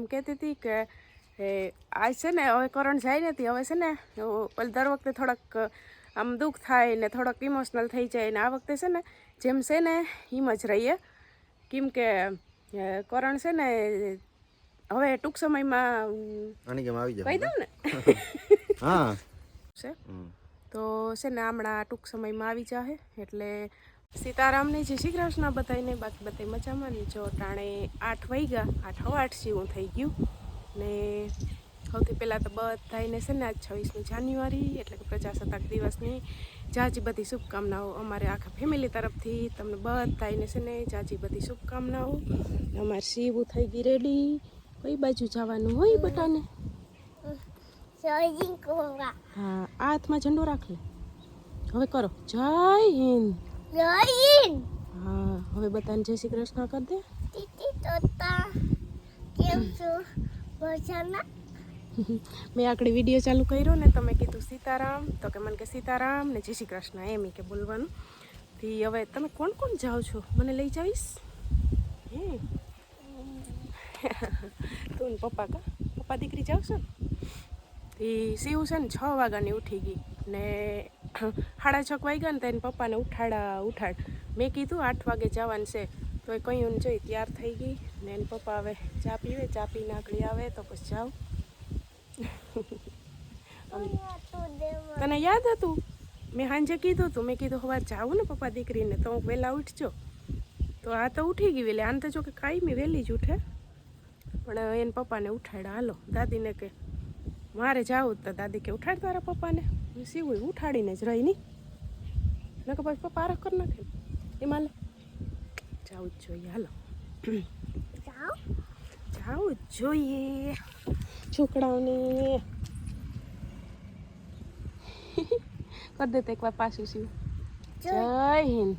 એમ કહેતી હતી કે આજ છે ને હવે કરણ જાય નથી, હવે છે ને દર વખતે થોડાક આમ દુઃખ થાય ને થોડાક ઇમોશનલ થઈ જાય ને આ વખતે છે ને જેમ છે ને એમ જ રહીએ, કેમ કે કરણ છે ને હવે ટૂંક સમયમાં કહી દઉં ને હા છે તો છે ને હમણાં ટૂંક સમયમાં આવી જશે. એટલે સીતારામની જય શ્રી કૃષ્ણ બધાને, બાકી બધા મજામાં ને. જો ટાણે 8 વાગ્યા, 8:15 જેવું થઈ ગયું ને. સૌથી પહેલાં તો બધાને છે ને આજ 26મી જાન્યુઆરી એટલે કે પ્રજાસત્તાક દિવસની જાજી બધી શુભકામનાઓ અમારે આખા ફેમિલી તરફથી તમને બધાને છે ને જાજી બધી શુભકામનાઓ. અમારે સીવું થઈ ગઈ રેડી. કઈ બાજુ જવાનું હોય બટાને? હા, આ હાથમાં ઝંડો રાખ લે. હવે કરો જય હિન્દ. હા, હવે બધાને જય શ્રી કૃષ્ણ કરી દે. મેં આકડી વિડીયો ચાલુ કર્યો ને તમે કીધું સીતારામ, તો કે મને કે સીતારામ ને જય શ્રી કૃષ્ણ એમ કે બોલવાનું. થી હવે તમે કોણ કોણ જાઓ છો? મને લઈ જાવીશ? હે તું ને પપ્પા પપ્પા દીકરી જાવ છો ને? એ શિવ છે ને 6 વાગ્યાની ઉઠી ગઈ ને 6:30 વાગ્યા ને તેને પપ્પાને ઉઠાડ. મેં કીધું 8 વાગે જવાનું છે તો એ કહ્યું ને જોઈ તૈયાર થઈ ગઈ ને એને પપ્પા હવે ચા પીવે, ચા પીને આગળ આવે તો પછી જાઓ. તને યાદ હતું મેં સાંજે કીધું હતું, મેં કીધું સવારે જાવું ને પપ્પા દીકરીને તો હું વહેલા ઉઠજો. તો આ તો ઉઠી ગઈ વહેલી. આને તો જો કે કાયમી વહેલી જ ઉઠે, પણ એને પપ્પાને ઉઠાડ્યા. હાલો દાદીને કે મારે જાવું તો દાદી કે ઉઠાડ તારા પપ્પાને. સીવું ઉઠાડીને જ રહી નહીં ને કે પછી પપ્પા આરખ કરી નાખે એમાં જવું જ જોઈએ. હાલો જવું જ જોઈએ છોકરાઓને. કરી દે તો એકવાર પાછું સીવ. જય હિન્દ.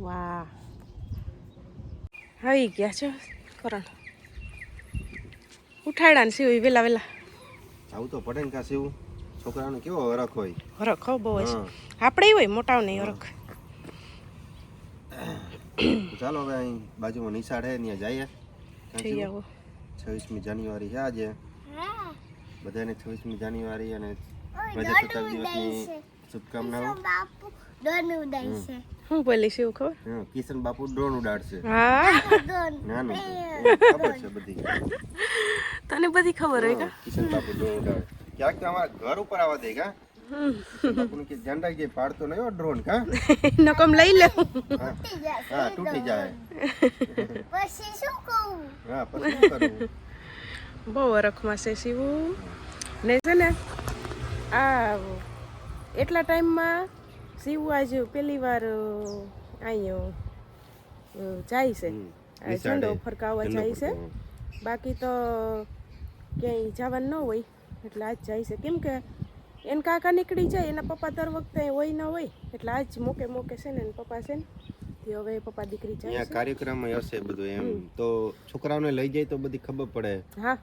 વાહ, આવી ગયા છો કરણ. ઉઠાડ્યા ને સીવ વેલા વેલા. આવું તો પડે ને કા સીવું. છોકરાઓને કેવો હરખ હોય. હરખ હો બહુ જ. આપણે હોય મોટાઓ નહીં હરખ. ચાલો હવે અહીં બાજુમાં નિશાળ હે ત્યાં જઈએ. જઈ આવો. 26મી જાન્યુઆરી છે આજે. બધાને 26મી જાન્યુઆરી અને પ્રજાસત્તાક દિવસની શુભકામનાઓ. હું બોલી શું ખબર? કિશન બાપુ ડ્રોન ઉડાડશે. હા નાનું ખબર છે બધી. તને બધી ખબર હોય કા? કિશન બાપુ ડ્રોન ઉડાડે. ક્યાંક તો અમારા ઘર ઉપર આવવા દે કા? બાપુને કે ધ્યાન રાખજે, પાડતો નહીં હો ડ્રોન કા? નકમ લઈ લે. હા તૂટી જાય. પછી શું કહું? હા પછી શું કરવું? બહુ વરખમાં છે શિવું ને છે ને. આ એટલા ટાઈમમાં શિવું આજ પહેલી વાર અહીંયા જાય છે, ઝંડો ફરકાવવા જાય છે. બાકી તો ક્યાંય જવાનું ન હોય એટલે આજ જાય છે. કેમ કે એને કાકા નીકળી જાય, એના પપ્પા દર વખતે હોય ન હોય એટલે આજ મોકે છે ને એના પપ્પા છે ને તે હવે પપ્પા દીકરી જાય છે. કાર્યક્રમ હશે બધું એમ તો છોકરાઓને લઈ જાય તો બધી ખબર પડે. હા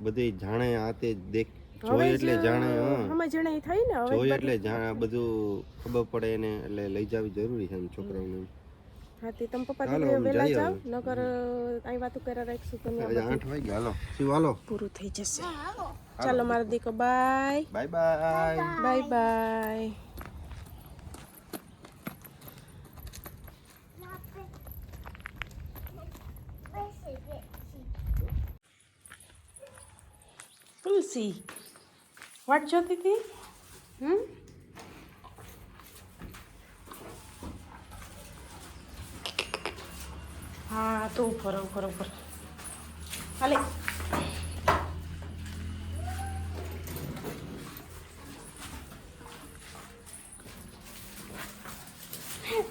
બધી જાણે આ તે દેખ જોઈ એટલે જાણે. સમજણે થઈ ને હવે જોઈ એટલે જાણે બધું ખબર પડે એને, એટલે લઈ જવી જરૂરી છે છોકરાઓને. હા તે તમે પપ્પા દીકરી વહેલા જાવ, નકર અહીં વાતો કર્યા રાખશું તમે. 8 વાગ્યા. હાલો શિવ હાલો, પૂરું થઈ જશે. ચાલો મારા દીકો, bye bye bye bye bye. Tulsi વાટ જોતી હતી? હા તો ઉપર હાલે.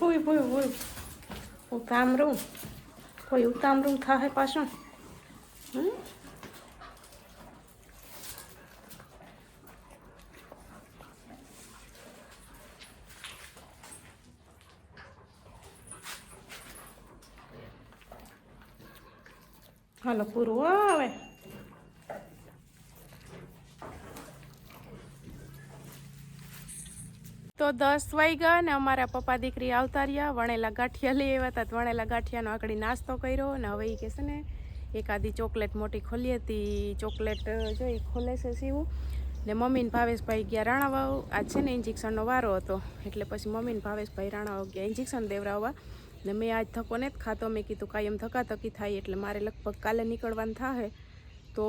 હોય ઉતામરું કોઈ ઉતામરું થાય પાછું. હાલો પૂરું હવે. તો 10 વાગ્યા ને અમારા પપ્પા દીકરી આવતા રહ્યા. વણેલા ગાંઠિયા લઈ આવ્યા હતા. વણેલા ગાંઠિયાનો આકડી નાસ્તો કર્યો ને હવે એ કહે છે ને એકાદી ચોકલેટ મોટી ખોલી હતી ચોકલેટ જોઈ ખોલે છે સીવું ને મમ્મી ને ભાવેશભાઈ ગયા રાણાવાવ આજ છે ને ઇન્જેક્શનનો વારો હતો એટલે પછી મમ્મી ને ભાવેશભાઈ રાણાવાવ ગયા ઇન્જેક્શન દેવડાવવા ને મેં આજ ધક્કો નથી ખાતો મેં કીધું કાયમ ધક્કાધક્કી થાય એટલે મારે લગભગ કાલે નીકળવાનું થાય તો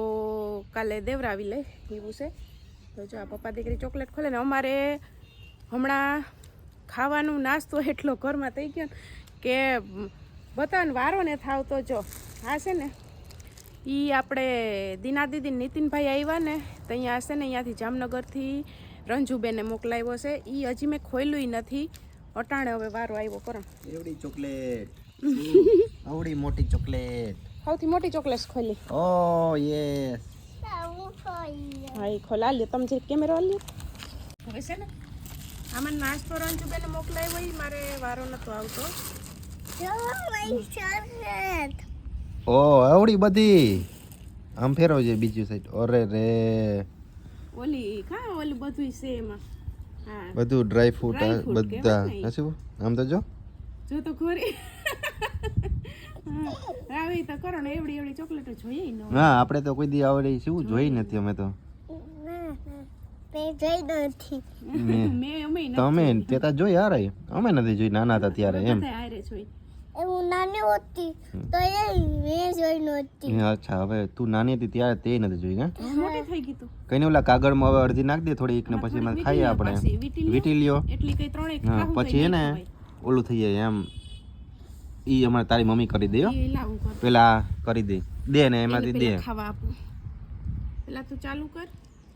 કાલે દેવરાવી લે એવું છે તો જો આ પપ્પા દીકરી ચોકલેટ ખોલે ને અમારે હમણાં ખાવાનું નાસ્તો એટલો ઘરમાં થઈ ગયો કે બધાને વારો ને થાવ તો જો આ છે ને એ આપણે દીના દીદી નીતિનભાઈ આવ્યા ને તો અહીંયા હશે ને અહીંયાથી જામનગરથી રંજુબેને મોકલાવ્યો છે એ હજી મેં ખોલ્યું નથી અટાણે હવે વારો આવ્યો કરણ એવડી ચોકલેટ આવડી મોટી ચોકલેટ સૌથી મોટી ચોકલેટ ખોલી ઓ યસ હા એ ખોલા લ્યો તમે જે કેમેરો લ્યો હવે છે ને આમાં નાસ્તો રંજુબેને મોકલાવ્યો એ મારે વારો નહોતો આવતો ઓ આવડી બધી આમ ફેરવજે બીજી સાઈડ ઓરે રે ઓલી ઓલું બધું છે એમાં હા બધું ડ્રાય ફ્રૂટ Dry fruit બધા કહેવાય ને. હશે આમ તો જો જો તો ખોરી આવી તો કરો ને એવડી એવડી ચોકલેટો જોઈએ ન હા આપણે તો કોઈ દી આવડી શું જોઈ નથી અમે તો મેં અમે તમે તે તો જોઈ યાર અમે નથી જોઈ નાના હતા ત્યારે એમ આરે જોઈ હું નાની હતી તો એ મેં જોઈ નહોતી અચ્છા હવે તું નાની હતી ત્યારે તે નથી જોઈ ને મોટી થઈ ગઈ તું કઈ ને ઓલા કાગળમાં હવે અડધી નાખ દે થોડી એક ને પછી એમાં ખાઈએ આપણે વીટી લ્યો એટલી કઈ ત્રણેય હા ખાવું પછી એને ઓલું થઈ જાય એમ ઈ અમારે તારી મમ્મી કરી દે હો એ લાવું કર પેલા કરી દે ને એમાંથી દે પેલા ખાવા આપું પેલા તું ચાલુ કર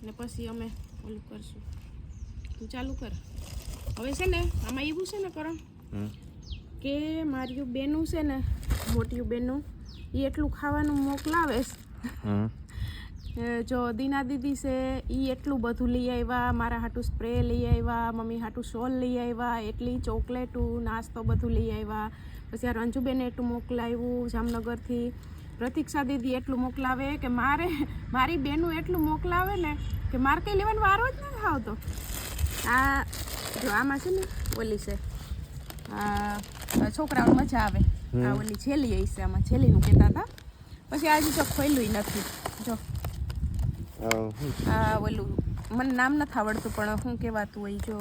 ને પછી અમે ઓલું કરશું તું ચાલુ કર હવે છે ને આમાં એવું છે ને કરણ હમ. કે મારી બેનું છે ને મોટી બેનું એ એટલું ખાવાનું મોકલાવે છે. હમ. જો દીના દીદી છે એ એટલું બધું લઈ આવ્યા મારા હાટું સ્પ્રે લઈ આવ્યા મમ્મી હાટું શોલ લઈ આવ્યા એટલી ચોકલેટું નાસ્તો બધું લઈ આવ્યા પછી આ રંજુબેને એટલું મોકલાવ્યું જામનગરથી પ્રતીક્ષા દીદી એટલું મોકલાવે કે મારી બેનું એટલું મોકલાવે ને કે મારે કંઈ લેવાનો વારો જ નથી આવતો આ જો આમાં છે ને ઓલી છે છોકરાઓ મજા આવે આ ઓલી છેલી આવી છે આમાં છેલીનું કહેતા હતા પછી આજે જો ખોલ્યું નથી જો આ ઓલું મને નામ નથી આવડતું પણ શું કહેવાતું હોય જો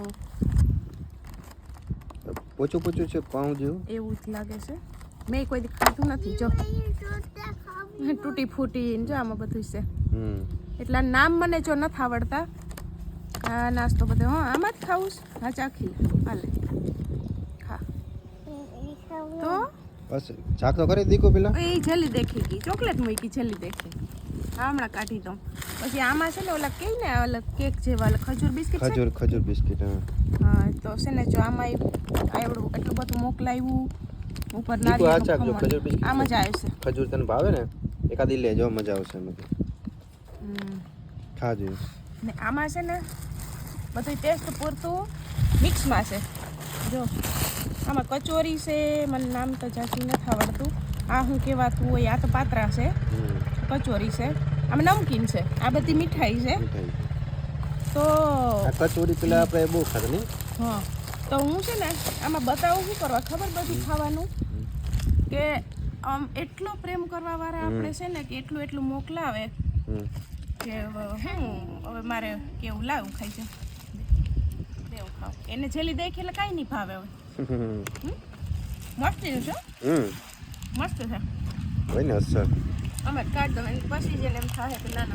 પોચું પોચું છે પાઉં જેવું એવું જ લાગે છે મેં કોઈ દી ખાધું નથી જો તૂટી ફૂટી જો આમાં બધું છે હમ એટલા નામ મને જો નથી આવડતા આ નાસ્તો બધો હા આમાં જ ખાવું છે હા ચાખી લે હાલે ખા તો બસ ચાક તો કરી દીકો પેલા એ જલ્દી દેખી ગઈ ચોકલેટ મૂકી જલ્દી દેખી હા હમણાં કાઢી દઉં પછી આમાં છે ને ઓલા કહે ને ઓલા કેક જેવા ઓલા ખજૂર બિસ્કિટ છે ખજૂર બિસ્કિટ હા તો છે ને જો આમાં આવડું એટલું બધું મોકલાવ્યું ઉપર દીકો આ ચાક જો નારિયેળ ખજૂર બિસ્કિટ આમ જ આવે છે ખજૂર તને ભાવે ને એકાદી લેજો મજા આવશે એમાં ખાજો ને આમાં છે ને બધું ટેસ્ટ પૂરતું મિક્સમાં છે જો આમાં કચોરી છે મને નામ તો જાજી નથી આવડતું આ શું કહેવાતું હોય આ તો પાત્રા છે કચોરી છે આમાં નમકીન છે આ બધી મીઠાઈ છે તો આ કચોરી પેલા આપણે બહુ ખાધા નહીં હા તો હું છે ને આમાં બતાવું શું કરવા ખબર બધું ખાવાનું કે આમ એટલો પ્રેમ કરવા વાળા આપણે છે ને કે એટલું મોકલાવે કે હું હવે મારે કેવું લાવું ખાઈ છે દેવું ખાવ એને છેલ્લી દેખી એટલે કાંઈ નહીં ભાવે હવે મસ્ત છે મસ્ત છે હોય ને અસર અમે કાઢ દો પછી જેને એમ થાય કે ના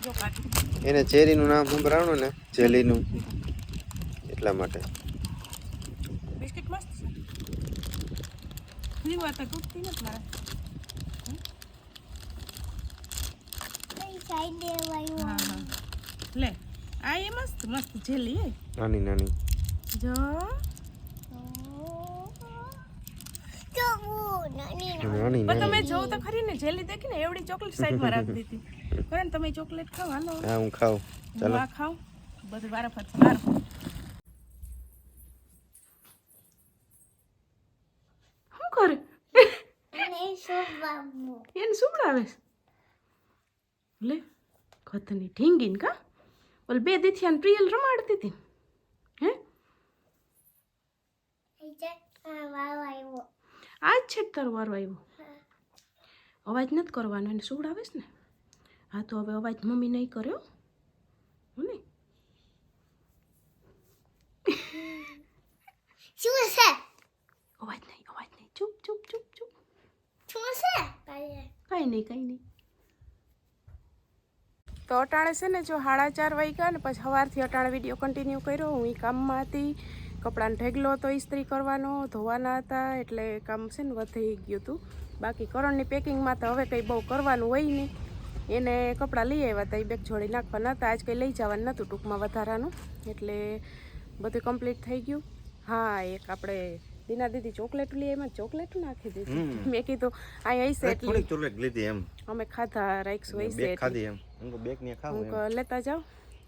જો કાઢ એને ચેરીનું નામ સંભળાવવાનું ને જેલીનું એટલા માટે બિસ્કિટ મસ્ત છે બીજી વાત તૂટતી નથી મારે હા હા લે આ એ મસ્ત મસ્ત જેલી હે નાની નાની જો નાની પણ નાની તમે જોવ તો ખરી ને જેલી દેખી ને એવડી ચોકલેટ સાઈડમાં રાખી દીધી કારણ તમે ચોકલેટ ખાવ હાલો હા હું ખાઉં હું આ ખાવ બધું વારાફરતી બાર શું કરે એને સુવડાવે છે લે ખતની ઢીંગીન કા ઓલ બે દીથિયાન પ્રિયલ રમાડતી હતી હે આજ છે તારો વારો આવ્યો અવાજ નથી કરવાનો, એને સુવડાવે છે ને. હા તો હવે અવાજ મમ્મી નહીં કર્યો હું ને. શું છે અવાજ નહીં, ચૂપ ચૂપ ચૂપ ચૂપ. શું છે કાંઈ કાંઈ નહીં. તો અટાણે છે ને જો 4:30 વાગ્યા ને પછી સવારથી અટાણે વિડીયો કન્ટિન્યુ કર્યો. હું એ કામમાં હતી, કપડાનો ઢેગલો તો ઇસ્ત્રી કરવાનો, ધોવાના હતા, એટલે કામ છે ને વધી ગયું હતું. બાકી કરણની પેકિંગમાં તો હવે કંઈ બહુ કરવાનું હોય નહીં. એને કપડાં લઈ આવ્યા હતા, એ બેગ જોડી નાખવાના હતા. આજ કંઈ લઈ જવાનું નહોતું ટૂંકમાં વધારાનું, એટલે બધું કમ્પ્લીટ થઈ ગયું. હા, એક આપણે દીના દીદી ચોકલેટ લઈ એમાં ચોકલેટ નાખી દીધી. મેં કીધું અહીંયા હશે એટલે ચોકલેટ લીધી એમ અમે ખાધા રાઈક્સ હોય છે ખાધી એમ. હું બેગ ને ખાવું હું લેતા જાઉં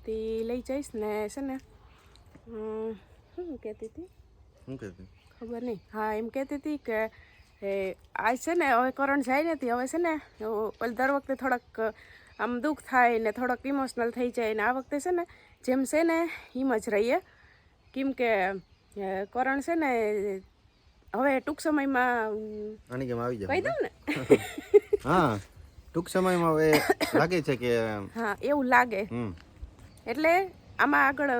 તે લઈ જઈશ ને છે ને. શું કહેતી હતી શું કહેતી ખબર નહીં. હા એમ કહેતી હતી કે આજ છે ને હવે કરણ જાય નથી, હવે છે ને દર વખતે થોડાક આમ દુઃખ થાય ને થોડાક ઇમોશનલ થઈ જાય ને આ વખતે છે ને જેમ છે ને એમ જ રહીએ. કેમ કે કરણ છે ને હવે ટૂંક સમયમાં આની કેમ આવી કહી જાય દઉં ને. હા, ટૂંક સમયમાં હવે લાગે છે કે હા એવું લાગે. એટલે આમાં આગળ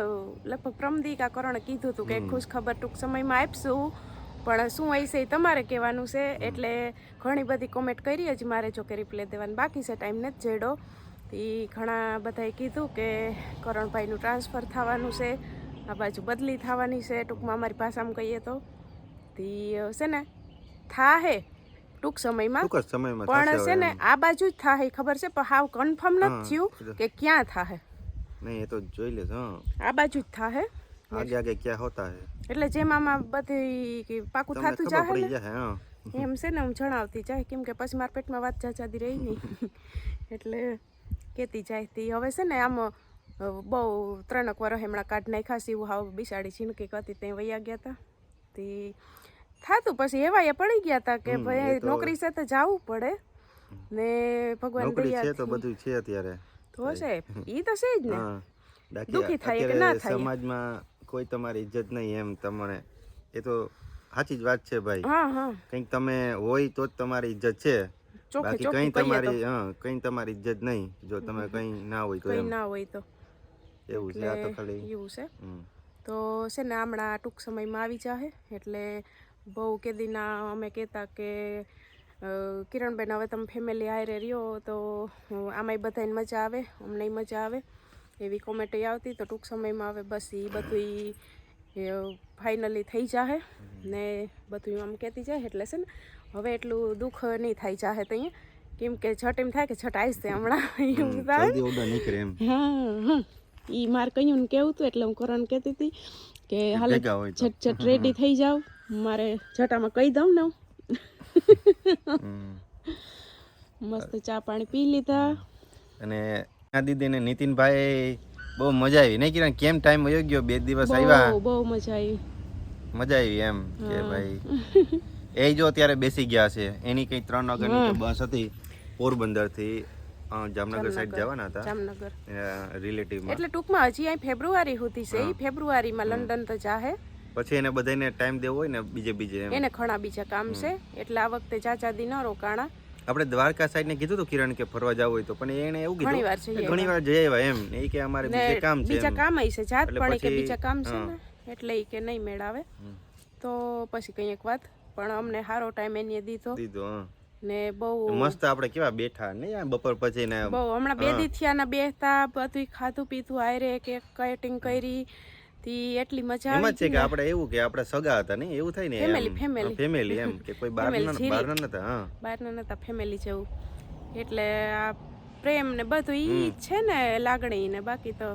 લગભગ પ્રમદિકા કરણે કીધું હતું કે ખુશ ખબર ટૂંક સમયમાં આપશું, પણ શું હોય છે એ તમારે કહેવાનું છે. એટલે ઘણી બધી કોમેન્ટ કરી, હજી મારે જો કે રિપ્લાય દેવાનું બાકી છે, ટાઈમ નથી જેડો. એ ઘણા બધાએ કીધું કે કરણભાઈનું ટ્રાન્સફર થવાનું છે, આ બાજુ બદલી થવાની છે, ટૂંકમાં અમારી ભાષામાં કહીએ તો. છે ને થાહે ટૂંક સમયમાં, ટૂંક જ સમયમાં પણ છે ને આ બાજુ જ થાહે ખબર છે, પણ હાવ કન્ફર્મ નથી થયું કે ક્યાં થાહે. નહીં એ તો જોઈ લેશ. હા, આ બાજુ જ થાહે. આગે આગે ક્યાં હોતા હે એટલે જેમ આમાં બધી પાકું થતું ખબર પડી જાય જાય. હા, એમ છે ને હું જણાવતી જાય, કેમ કે પછી મારા પેટમાં વાત જાજાદી રહી નહીં. એટલે કહેતી જાય તી. હવે છે ને આમ બહુ 3 વાર હમણાં કાઢ નાખ્યા છે, એવું હાવ બિસાડી છીનકી હતી ત્યાં વયા ગયા હતા. તે થાતું પછી એવા એ પડી ગયા હતા કે ભાઈ નોકરી સાથે જવું પડે ને ભગવાન નોકરી છે તો દયાથી બધું છે અત્યારે તો છે. ઈ તો છે જ ને. બાકી દુઃખી થાય કે ના અત્યારે થાય. સમાજમાં કોઈ તમારી ઇજ્જત નહીં એમ તમને. એ તો સાચી જ વાત છે ભાઈ. હા હા કંઈક તમે હોય તો જ તમારી ઇજ્જત છે, ચોખ્ખે બાકી ચોખ્ખું કંઈ કહીએ તો. તમારી કંઈ તમારી ઇજ્જત નહીં જો તમે કંઈ ના હોય તો કંઈ એમ. ના હોય તો. એવું છે આ તો ખાલી એવું છે. તો છે ને હમણાં ટૂંક સમયમાં આવી જાહે. એટલે બહુ કેદીના અમે કહેતા કે કિરણબેન હવે તમે ફેમિલી હારે રહ્યો તો આમાંય બધાને મજા આવે, અમને મજા આવે, એવી કોમેન્ટ આવતી. તો ટૂંક સમયમાં હવે બસ એ બધું ફાઇનલી થઈ જાહે ને બધું આમ કહેતી જાય. એટલે છે ને હવે એટલું દુઃખ નહીં થાય જાહે તો અહીંયા, કેમ કે છટ એમ થાય કે છટ આવીશ છે હમણાં એવું થાય. જલ્દી ઓર્ડર નીકળે એમ. હા એ મારે કહ્યું ને કેવું હતું, એટલે હું કરણ કહેતી હતી કે હાલ છટ રેડી થઈ જાવ, મારે છટામાં કહી દઉં ને. મસ્ત ચા પાણી પી લીધા. અને આ દીદી ને નીતિનભાઈ બહુ મજા આવી નહીં કિરણ? કેમ ટાઈમ વયો ગયો, 2 દિવસ આવ્યા, બહુ મજા આવી. મજા આવી એમ કે ભાઈ એ જો અત્યારે બેસી ગયા છે. એની કઈ 3 વાગ્યાની બસ હતી પોરબંદર થી જામનગર સાઈડ જવાના હતા, જામનગર રિલેટિવમાં. એટલે ટૂંકમાં હજી અહીં ફેબ્રુઆરી સુધી છે. એ ફેબ્રુઆરીમાં લંડન તો જાહે. પછી એને બધાને ટાઈમ દેવો હોય ને બીજે એમ. એને ઘણા બીજા કામ છે, એટલે આ વખતે ચાચા દી ન રોકાણા. આપણે દ્વારકા સાઈડ ને કીધું હતું કિરણ કે ફરવા જવું હોય તો, પણ એને એવું કીધું ઘણી વાર જઈ આવ્યા એમ. એ કે અમારે બીજે કામ છે, બીજા કામ છે જાત પણ કે બીજા કામ છે ને, એટલે એ કે નહીં મેળાવે. તો પછી કઈ એક વાત પણ અમને સારો ટાઈમ એને દીધો ને બહુ મસ્ત. આપણે કેવા બેઠા ને બપોર પછી ને બહુ હમણાં 2 દી થયા ના બેહતા, બધું ખાધું પીધું હારે, કેક કટિંગ કરી તી, એટલી મજા આવી. એમ જ છે કે આપણે એવું કે આપણે સગા હતા ને એવું થાય ને, ફેમિલી એમ કે કોઈ બહારના નતા. હા, બહારના નતા, ફેમિલી જેવું. એટલે આ પ્રેમ ને બધું ઈ છે ને, લાગણી ને બાકી તો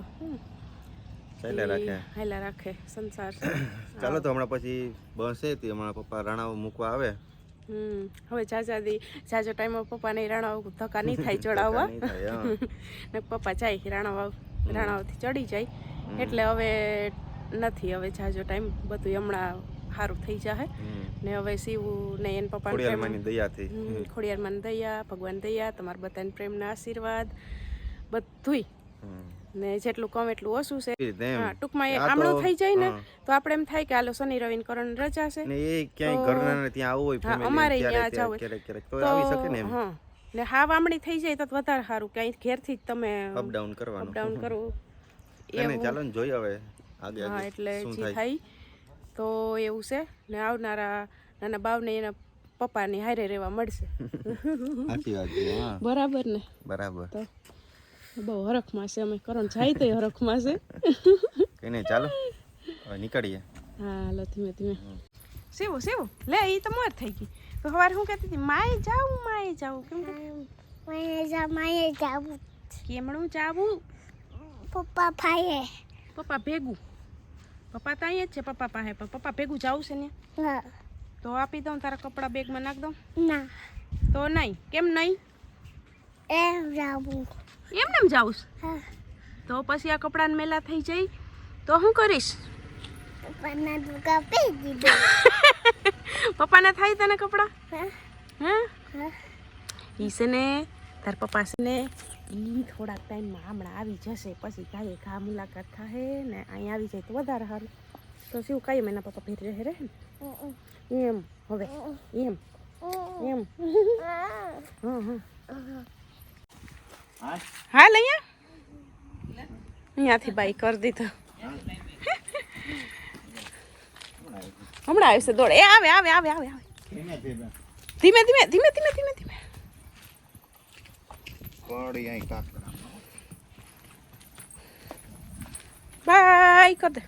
હાલ્યા રાખે સંસાર. ચાલો તો હમણાં પછી બસ છે, હમણાં પપ્પા રાણાઓ મૂકવા આવે. હવે જાજો ટાઈમ પપ્પા ને રાણાવ ધક્કા નહીં થાય ચડાવવા ને પપ્પા જાય રાણાવથી ચડી જાય, એટલે હવે નથી હવે જાજો ટાઈમ. બધું હમણાં સારું થઈ જાય ને હવે શિવ ને એન પપ્પા ખોડિયારમાંની દયાથી, ખોડિયારમાંની દયા, ભગવાન દયા, તમારા બધાને પ્રેમના આશીર્વાદ બધુંય ને જેટલું કમ એટલું ઓછું છે. ટૂંકમાં આમણું થઈ જાય ને તો આપણે એમ થાય કે હાલો શનિ રવિ કરણ રજા છે ને એ ક્યાંય ઘરના ત્યાં આવું હોય, અમારે ત્યાં જાવ તો આવી શકે ને. ને હા વામણી થઈ જાય તો વધારે સારું કે અહીં ઘેરથી જ તમે અપડાઉન કરવાનું અપડાઉન કરો એને ચાલો ને જોઈએ હવે આગે હા આગે એટલે શું જે થાય થાય તો એવું છે ને આવનારા નાના બાવને એના પપ્પાની હારે રહેવા મળશે સાચી વાત છે હા બરાબર ને બરાબર તો બહુ હરખમાં છે અમે કરણ જાય તો હરખમાં છે કઈ નહીં ચાલો હવે નીકળીએ હા હાલો ધીમે ધીમે સેવું સેવું લે એ તો મોત થઈ ગઈ તો સવારે હું કહેતી હતી માએ જાવું કેમ કે મારે જાવું કેમણું જાવું પપ્પા ભાઈએ પપ્પા ભેગું પપ્પા તો અહીંયા જ છે પપ્પા પાસે પણ પપ્પા ભેગું જાવું છે ને હા તો આપી દઉં તારા કપડાં બેગમાં નાખ દઉં ના તો નહીં કેમ નહીં એમ જાવું એમ જાઉં હા તો પછી આ કપડાને મેલા થઈ જાય તો શું કરીશ પપ્પાના દુકા પી દીધું પપ્પાને થાય તને કપડાં હા હા હા ઈ છે ને તાર પપ્પા છે ને ઈ થોડાક ટાઈમમાં હમણાં આવી જશે પછી કાંઈ ઘા મુલાકાત થાય ને અહીં આવી જાય તો વધારે સારું તો શું કાંઈ એના પપ્પા ભેર રહે ને એમ હવે એમ એમ હા હા હાલ અહીંયાથી બાઈ કરી દીધો હમણાં આવશે દોડ એ આવે આવે આવે આવે આવે ધીમે ધીમે ધીમે ધીમે ધીમે ધીમે કોડી અહીં કાકડા બાય કર દે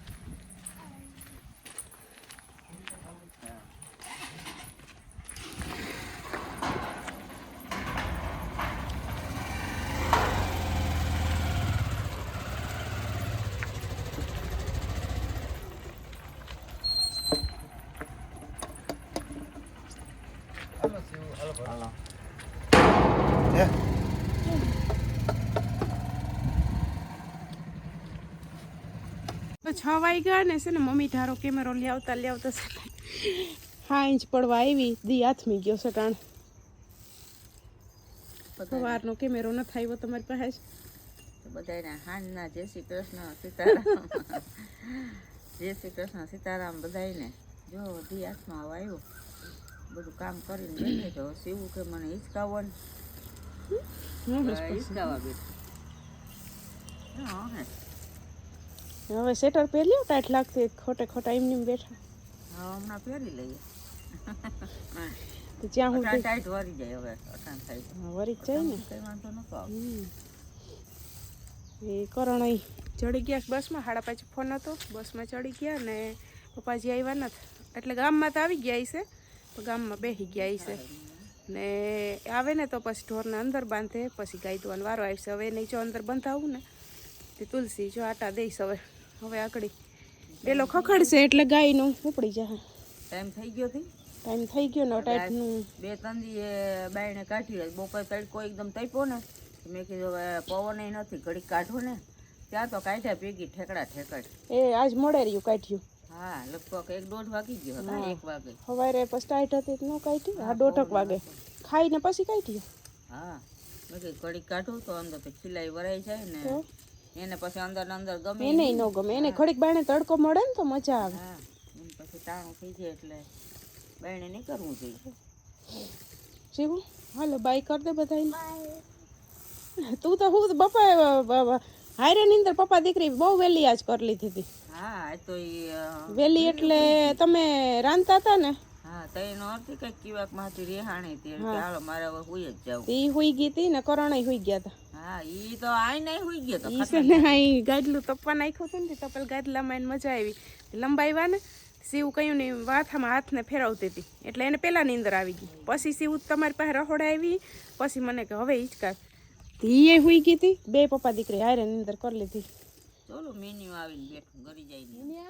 તો 6 વાગ્યા ને છે ને મમ્મી ધારો કેમેરો લાવતા છે 5 ઇંચ પડવા આવી દી હાથમી ગયો છે કારણ સવારનો કેમેરો ન થાય તમારી પાસે બધાને હાંજના જય શ્રી કૃષ્ણ સીતારામ જય શ્રી કૃષ્ણ સીતારામ બધાને જો ધી હાથમાં આવ્યો બધું કામ કરીને બેઠે છો સીવું કે મને હિંચકાવો ને હિંચકાવા બેઠું હા હે હવે સ્વેટર પહેર્યું ટાઈટ લાગતી ખોટે ખોટા એમની બેઠા હા હમણાં પહેરી લઈએ તો જ્યાં હું ટાઈટ વરી જાય હવે અટાણ થાય વરી જ જાય ને કઈ વાંધો નતો આવતો એ કરણ અહીં ચડી ગયા બસમાં 5:30 ફોન હતો બસમાં ચડી ગયા ને પપ્પાજી આવ્યા નથી એટલે ગામમાં તો આવી ગયા છે તો ગામમાં બેસી ગયા છે ને આવે ને તો પછી ઢોરને અંદર બાંધે પછી ગાય દોવાનો વારો આવશે હવે નહીં જો અંદર બંધાવું ને તે તુલસી જો આટા દઈશ હવે આકડી પેલો ખખડશે એટલે ગાયનું ઉપડી જાય ટાઈમ થઈ ગયો થી ટાઈમ થઈ ગયો ને ટાઈટનું 2-3 દી બાયણે કાઢી બપોર તડકો એકદમ તપ્યો ને મેં કીધું હવે પવન નથી ઘડી કાઢો ને ત્યાં તો કાઢ્યા ભેગી ઠેકડા ઠેકડ એ આજ મોડે રહ્યું કાઢ્યું હા લગભગ 1-1.5 વાગી ગયો હતા 1 વાગે સવારે પછી ટાઈટ હતી તો ન કાઢી હા 1:30 વાગે ખાઈને પછી કાઢ્યું હા મેં કીધું ઘડી કાઢું તો અંદર તો ખીલાઈ વરાઈ જાય ને એને પછી અંદર ને અંદર ગમે એને ન ગમે એને ઘડીક બાણે તડકો મળે ને તો મજા આવે હા એને પછી ટાણું થઈ જાય એટલે બાયણે નહીં કરવું જોઈએ શીવું હાલો બાય કર દે બધાને તું તો હું બપા હારે ની અંદર પપ્પા દીકરી બહુ વહેલી આજ કરી લીધી હતી હા એ તો વહેલી એટલે તમે રાંધતા હતા ને હા તો એનો અર્થ કંઈક કીવાક માંથી રેહાણી હતી કે હાલો મારે હવે હુઈ જ જાવ ઈ હુઈ ગઈ હતી ને કરણાઈ હુઈ ગયા હતા હા ઈ તો આઈ નહીં હુઈ ગયો તો ઈ છે ને અહીં ગાડલું તપવા નાખ્યું હતું ને તપેલ ગાડલામાં એને મજા આવી લંબાવ્યા ને શિવ કયું ને વાથામાં હાથને ફેરવતી હતી એટલે એને પહેલા ની અંદર આવી ગઈ પછી શિવ તમારી પાસે રહોડા આવી પછી મને કે હવે હિંચકા એ હુઈ ગઈ હતી બે પપ્પા દીકરી હારે ની અંદર કરી લીધી ચલો મેન્યુ આવીને બેઠું ઘરી જઈને